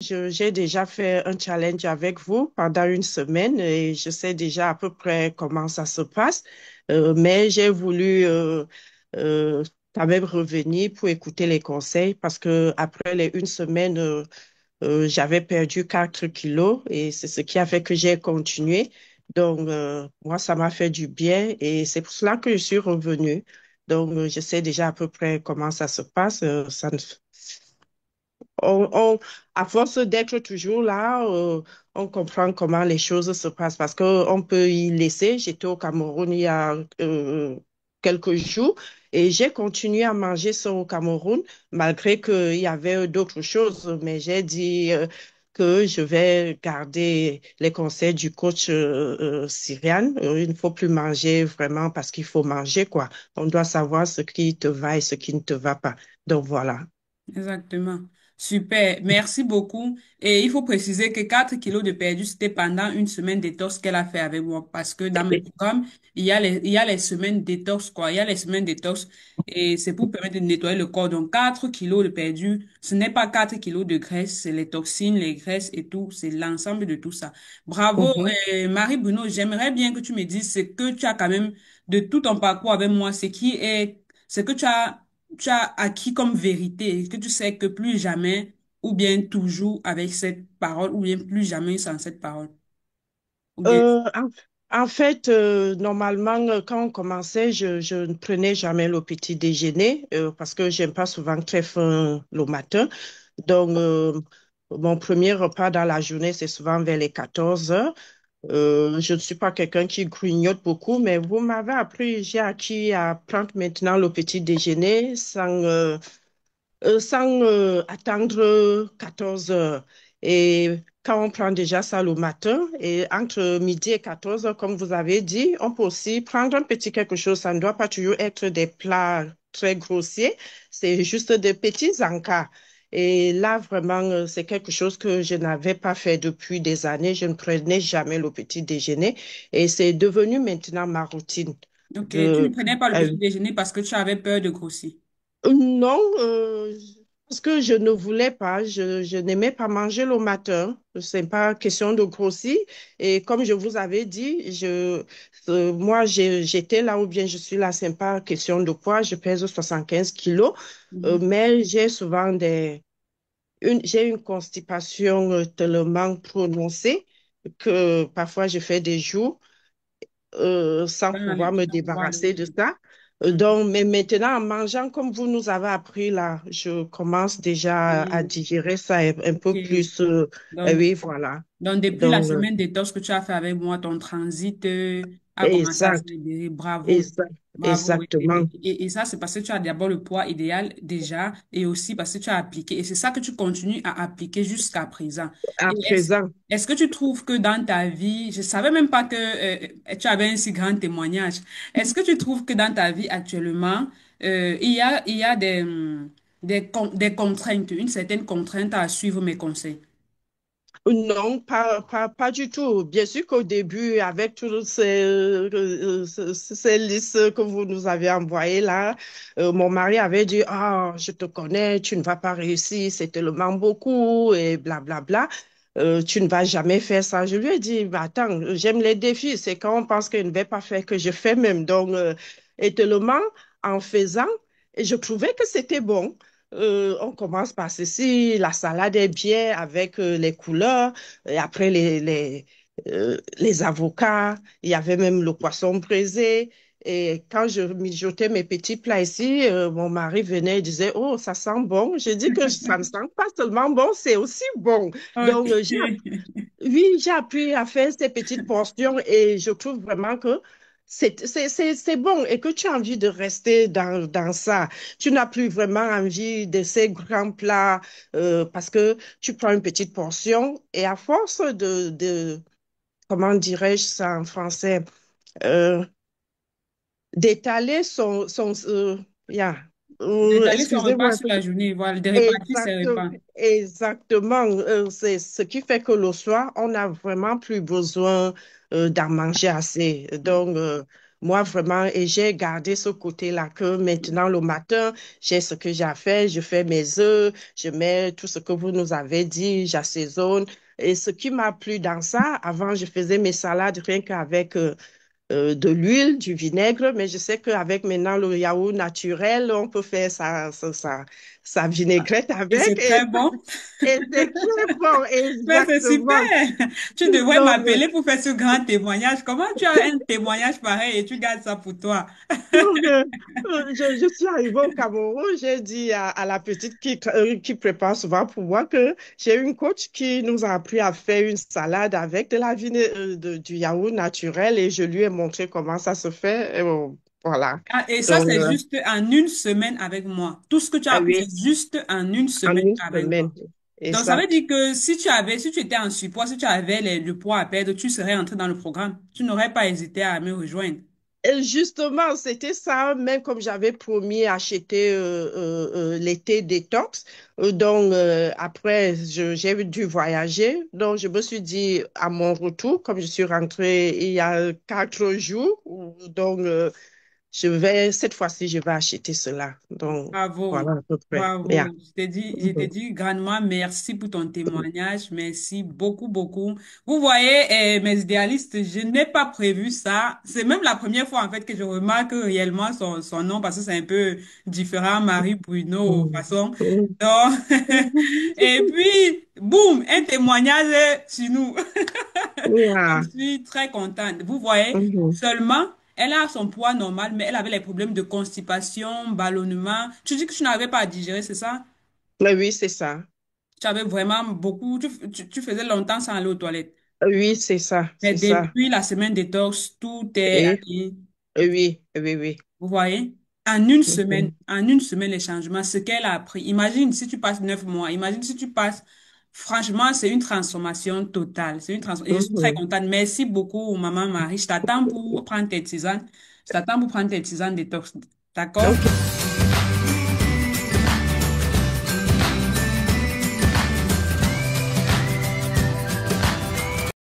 J'ai déjà fait un challenge avec vous pendant une semaine et je sais déjà à peu près comment ça se passe. Mais j'ai voulu euh, quand même revenir pour écouter les conseils parce que après les une semaine, j'avais perdu 4 kilos et c'est ce qui a fait que j'ai continué. Donc, moi, ça m'a fait du bien et c'est pour cela que je suis revenue. Donc, je sais déjà à peu près comment ça se passe. On, on- à force d'être toujours là, on comprend comment les choses se passent parce qu'on peut y laisser. J'étais au Cameroun il y a quelques jours et j'ai continué à manger ça au Cameroun malgré qu'il y avait d'autres choses. Mais j'ai dit que je vais garder les conseils du coach Cyriane. Il ne faut plus manger vraiment parce qu'il faut manger, quoi. On doit savoir ce qui te va et ce qui ne te va pas. Donc voilà. Exactement. Super. Merci beaucoup. Et il faut préciser que 4 kilos de perdu, c'était pendant une semaine détox qu'elle a fait avec moi. Parce que dans mes programmes, il y a les semaines détox, quoi. Il y a les semaines détox. Et c'est pour permettre de nettoyer le corps. Donc, 4 kilos de perdu, ce n'est pas 4 kilos de graisse, c'est les toxines, les graisses et tout. C'est l'ensemble de tout ça. Bravo, Mhm. Marie-Bruno. J'aimerais bien que tu me dises ce que tu as quand même de tout ton parcours avec moi, ce que tu as acquis comme vérité, que tu sais que plus jamais, ou bien toujours avec cette parole, ou bien plus jamais sans cette parole. Ou bien, Euh, en, en fait, normalement, quand on commençait, je ne prenais jamais le petit déjeuner parce que j'aime pas souvent très faim le matin. Donc, mon premier repas dans la journée, c'est souvent vers les 14 heures. Je ne suis pas quelqu'un qui grignote beaucoup, mais vous m'avez appris, j'ai acquis à prendre maintenant le petit déjeuner sans attendre 14 heures. Et quand on prend déjà ça le matin, et entre midi et 14 heures, comme vous avez dit, on peut aussi prendre un petit quelque chose. Ça ne doit pas toujours être des plats très grossiers, c'est juste des petits encas. Et là, vraiment, c'est quelque chose que je n'avais pas fait depuis des années. Je ne prenais jamais le petit déjeuner et c'est devenu maintenant ma routine. ok, tu ne De, prenais pas le euh, petit déjeuner parce que tu avais peur de grossir. non, parce que je ne voulais pas, je n'aimais pas manger le matin. C'est pas question de grossir. Et comme je vous avais dit, moi, j'étais là ou bien je suis là, c'est pas question de poids. Je pèse 75 kilos, Mhm. mais j'ai souvent j'ai une constipation tellement prononcée que parfois je fais des jours sans pouvoir me Tu vas pouvoir débarrasser de le... ça. Mhm. Donc, mais maintenant, en mangeant comme vous nous avez appris là, je commence déjà à Oui, digérer ça un peu ok. plus. Donc, Oui, voilà. Donc, depuis la Donc, semaine détox que tu as fait avec moi, ton transit a commencé à se exact, libérer. Bravo. exact, Bravo. exactement. Et ça, c'est parce que tu as d'abord le poids idéal déjà et aussi parce que tu as appliqué. Et c'est ça que tu continues à appliquer jusqu'à présent. À Et présent, est-ce que tu trouves que dans ta vie, je savais même pas que tu avais un si grand témoignage. Est-ce que tu trouves que dans ta vie actuellement, il y a des contraintes, une certaine contrainte à suivre mes conseils? non, pas du tout. Bien sûr qu'au début, avec toutes ces listes que vous nous avez envoyées là, mon mari avait dit, ah, je te connais, tu ne vas pas réussir, c'est tellement beaucoup et blablabla. Tu ne vas jamais faire ça. Je lui ai dit, bah, attends, j'aime les défis. C'est quand on pense que je ne vais pas faire que je fais même. Donc, et tellement en faisant, et je trouvais que c'était bon. On commence par ceci, la salade est bien avec les couleurs, et après les avocats, il y avait même le poisson braisé. Et quand je mijotais mes petits plats ici, mon mari venait et disait, oh, ça sent bon. J'ai dit que ça ne sent pas seulement bon, c'est aussi bon. Ok. Donc, oui, j'ai appris à faire ces petites portions et je trouve vraiment que c'est bon et que tu as envie de rester dans ça. Tu n'as plus vraiment envie de ces grands plats parce que tu prends une petite portion et à force comment dirais-je ça en français, euh, d'étaler yeah, D'étaler son repas excusez-moi. sur la journée, voilà, de répartir ses Exactement, repas. exactement. C'est ce qui fait que le soir, on n'a vraiment plus besoin d'en manger assez. Donc, Moi, vraiment, et j'ai gardé ce côté-là que maintenant, le matin, j'ai ce que j'ai à faire, je fais mes œufs, je mets tout ce que vous nous avez dit, j'assaisonne. Et ce qui m'a plu dans ça, avant, je faisais mes salades rien qu'avec de l'huile, du vinaigre, mais je sais qu'avec maintenant le yaourt naturel, on peut faire sa vinaigrette Et c'est avec très bon. et c'est très bon, Mais c'est super. exactement. Tu devrais Donc, m'appeler pour faire ce grand témoignage. Comment tu as un témoignage pareil et tu gardes ça pour toi? donc, je suis arrivée au Cameroun, j'ai dit à la petite qui prépare souvent pour moi que j'ai une coach qui nous a appris à faire une salade avec de la du yaourt naturel et je lui ai montré comment ça se fait. Et bon, voilà. Ah, et ça, Donc, c'est juste en une semaine avec moi. Tout ce que tu as ah appris, c'est oui, juste en une en semaine une avec moi. semaine. Donc, ça veut Exact. dire que si tu étais en surpoids, si tu avais le poids à perdre, tu serais entré dans le programme. Tu n'aurais pas hésité à me rejoindre. Et justement, c'était ça, même comme j'avais promis acheter l'été détox. Donc, après, j'ai dû voyager. Donc, je me suis dit, à mon retour, comme je suis rentrée il y a 4 jours, donc, cette fois-ci, je vais acheter cela. Donc, Bravo, voilà à peu près. Yeah. bravo. Je t'ai Mhm. dit grandement merci pour ton témoignage. Merci beaucoup, beaucoup. Vous voyez, mes idéalistes, je n'ai pas prévu ça. C'est même la première fois, en fait, que je remarque réellement son nom parce que c'est un peu différent, Marie Bruno, Mhm. façon. Donc, et puis, boum, un témoignage sur nous. Yeah. Je suis très contente. Vous voyez, Mhm. seulement, elle a son poids normal, mais elle avait les problèmes de constipation, ballonnement. Tu dis que tu n'avais pas à digérer, c'est ça? Mais oui, c'est ça. Tu avais vraiment beaucoup, tu faisais longtemps sans aller aux toilettes. Oui, c'est ça. Mais C'est ça. depuis la semaine détox, tout est Oui, allé. oui, oui, oui. Vous voyez? Mhm. En une semaine, les changements, ce qu'elle a appris. Imagine si tu passes 9 mois. Imagine si tu passes. Franchement, c'est une transformation totale. C'est une transformation. Et je suis très Mhm. contente. Merci beaucoup, maman Marie. Je t'attends pour prendre tes tisanes. Je t'attends pour prendre tes tisanes détox. D'accord? OK.